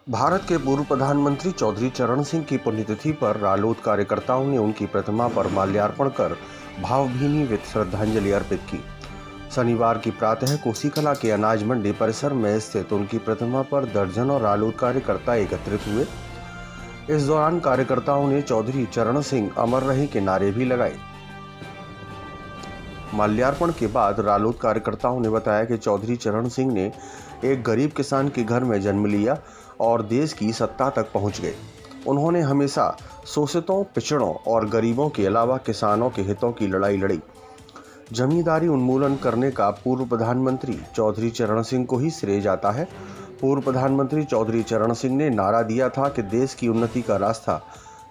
भारत के पूर्व प्रधानमंत्री चौधरी चरण सिंह की पुण्यतिथि पर रालोद कार्यकर्ताओं ने उनकी प्रतिमा पर माल्यार्पण कर भावभीनी श्रद्धांजलि अर्पित की। शनिवार की प्रातः कोसीकला के अनाज मंडी परिसर में स्थित उनकी प्रतिमा पर दर्जनों रालोद कार्यकर्ता एकत्रित हुए। इस दौरान कार्यकर्ताओं ने चौधरी चरण सिंह अमर रहे के नारे भी लगाए। माल्यार्पण के बाद रालोद कार्यकर्ताओं ने बताया कि चौधरी चरण सिंह ने एक गरीब किसान के घर में जन्म लिया और देश की सत्ता तक पहुंच गए। उन्होंने हमेशा शोषितों, पिछड़ों और गरीबों के अलावा किसानों के हितों की लड़ाई लड़ी। जमींदारी उन्मूलन करने का पूर्व प्रधानमंत्री चौधरी चरण सिंह को ही श्रेय जाता है। पूर्व प्रधानमंत्री चौधरी चरण सिंह ने नारा दिया था कि देश की उन्नति का रास्ता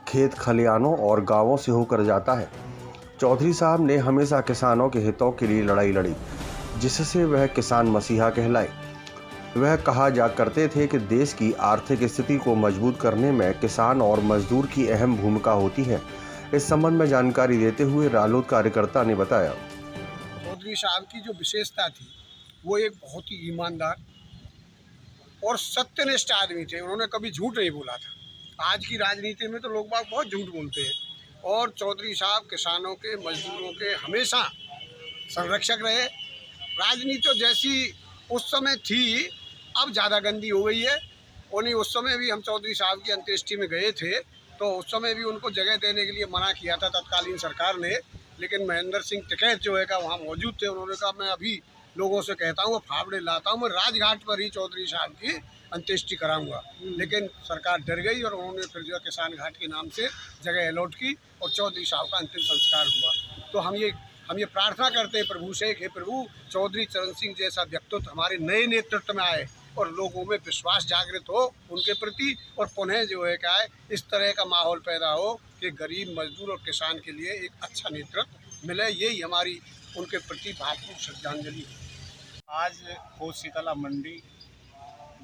खेत खलिहानों और गांवों से होकर जाता है। चौधरी साहब ने हमेशा किसानों के हितों के लिए लड़ाई लड़ी, जिससे वह किसान मसीहा कहलाए। वह कहा जा करते थे कि देश की आर्थिक स्थिति को मजबूत करने में किसान और मजदूर की अहम भूमिका होती है। इस संबंध में जानकारी देते हुए रालोद कार्यकर्ता ने बताया, चौधरी साहब की जो विशेषता थी वो एक बहुत ही ईमानदार और सत्यनिष्ठ आदमी थे। उन्होंने कभी झूठ नहीं बोला था। आज की राजनीति में तो लोग बाग बहुत झूठ बोलते हैं, और चौधरी साहब किसानों के, मजदूरों के हमेशा संरक्षक रहे। राजनीति तो जैसी उस समय थी अब ज़्यादा गंदी हो गई है। उन्हीं उस समय भी हम चौधरी साहब की अंत्येष्टि में गए थे, तो उस समय भी उनको जगह देने के लिए मना किया था तत्कालीन सरकार ने, लेकिन महेंद्र सिंह टिकैत जो है वहाँ मौजूद थे। उन्होंने कहा मैं अभी लोगों से कहता हूँ, फावड़े लाता हूँ, मैं राजघाट पर ही चौधरी साहब की अंत्येष्टि कराऊंगा। लेकिन सरकार डर गई और उन्होंने फिर जो किसान घाट के नाम से जगह अलॉट की और चौधरी साहब का अंतिम संस्कार हुआ। तो हम ये प्रार्थना करते हैं प्रभु से कि प्रभु चौधरी चरण सिंह जैसा व्यक्तित्व हमारे नए नेतृत्व में आए और लोगों में विश्वास जागृत हो उनके प्रति, और पुनः जो है इस तरह का माहौल पैदा हो कि गरीब, मजदूर और किसान के लिए एक अच्छा नेतृत्व मिले। यही हमारी उनके प्रति भावपूर्ण श्रद्धांजलि है। आज कोसीकला मंडी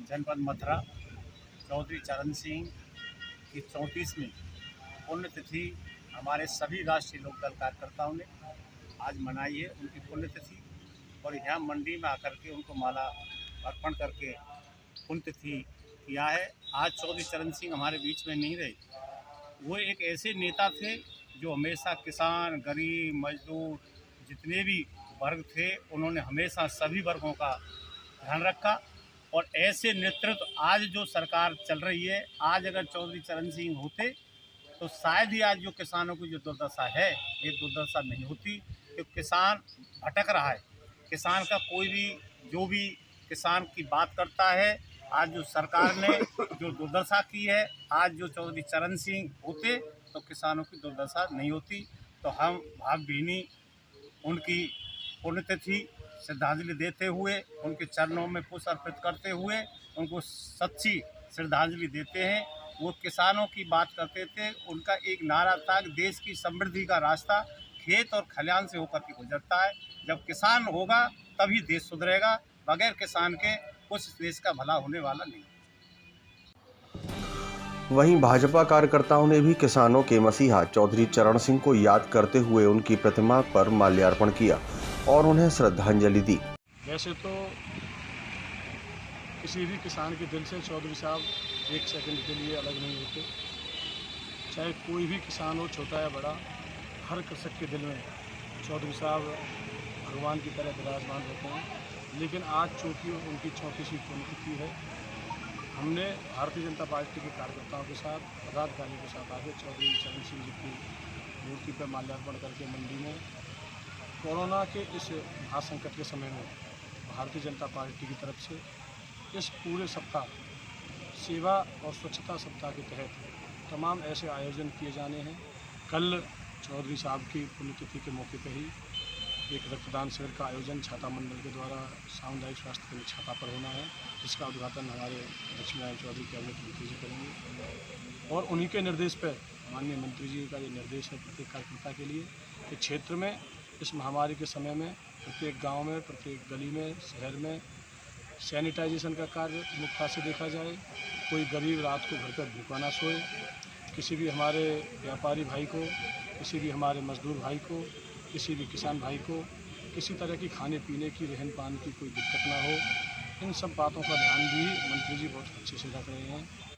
जनपद मथुरा चौधरी चरण सिंह की 34वीं पुण्यतिथि हमारे सभी राष्ट्रीय लोकदल कार्यकर्ताओं ने आज मनाई है उनकी पुण्यतिथि, और यहाँ मंडी में आकर के उनको माला अर्पण करके पुण्यतिथि किया है। आज चौधरी चरण सिंह हमारे बीच में नहीं रहे। वो एक ऐसे नेता थे जो हमेशा किसान, गरीब, मजदूर जितने भी वर्ग थे उन्होंने हमेशा सभी वर्गों का ध्यान रखा। और ऐसे नेतृत्व आज जो सरकार चल रही है, आज अगर चौधरी चरण सिंह होते तो शायद ही आज जो किसानों की जो दुर्दशा है ये दुर्दशा नहीं होती, क्योंकि किसान भटक रहा है। किसान का कोई भी जो भी किसान की बात करता है, आज जो सरकार ने जो दुर्दशा की है, आज जो चौधरी चरण सिंह होते तो किसानों की दुर्दशा नहीं होती। तो हम भावभीनी उनकी पुण्यतिथि श्रद्धांजलि देते हुए, उनके चरणों में पुष्प अर्पित करते हुए उनको सच्ची श्रद्धांजलि देते हैं। वो किसानों की बात करते थे, उनका एक नारा था कि देश की समृद्धि का रास्ता खेत और खलिहान से होकर के गुजरता है। जब किसान होगा तभी देश सुधरेगा, बगैर किसान के कुछ देश का भला होने वाला नहीं। वहीं भाजपा कार्यकर्ताओं ने भी किसानों के मसीहा चौधरी चरण सिंह को याद करते हुए उनकी प्रतिमा पर माल्यार्पण किया और उन्हें श्रद्धांजलि दी। वैसे तो किसी भी किसान के दिल से चौधरी साहब एक सेकंड के लिए अलग नहीं होते। चाहे कोई भी किसान हो, छोटा या बड़ा, हर कृषक के दिल में चौधरी साहब भगवान की तरह विराजमान रहते हैं। लेकिन आज चूँकि उनकी 34वीं पुण्यतिथि है, हमने भारतीय जनता पार्टी के कार्यकर्ताओं के साथ, पदाधिकारियों के साथ आगे चौधरी चरण सिंह जी की मूर्ति पर माल्यार्पण करके मंडी में कोरोना के इस महासंकट के समय में भारतीय जनता पार्टी की तरफ से इस पूरे सप्ताह सेवा और स्वच्छता सप्ताह के तहत तमाम ऐसे आयोजन किए जाने हैं। कल चौधरी साहब की पुण्यतिथि के मौके पर ही एक रक्तदान शिविर का आयोजन छाता मंडल के द्वारा सामुदायिक स्वास्थ्य केंद्र छाता पर होना है, जिसका उद्घाटन हमारे लक्ष्मीनारायण चौधरी कैबिनेट मंत्री जी करेंगे। और उन्हीं के निर्देश पर माननीय मंत्री जी का ये निर्देश है प्रत्येक कार्यकर्ता के लिए कि क्षेत्र में इस महामारी के समय में प्रत्येक गांव में, प्रत्येक गली में, शहर में सैनिटाइजेशन का कार्य मुख्यता से देखा जाए। कोई गरीब रात को घर पर भूखा ना सोए, किसी भी हमारे व्यापारी भाई को, किसी भी हमारे मजदूर भाई को, किसी भी किसान भाई को किसी तरह की खाने पीने की, रहन पान की कोई दिक्कत ना हो। इन सब बातों का ध्यान भी मंत्री जी बहुत अच्छे से रख रहे हैं।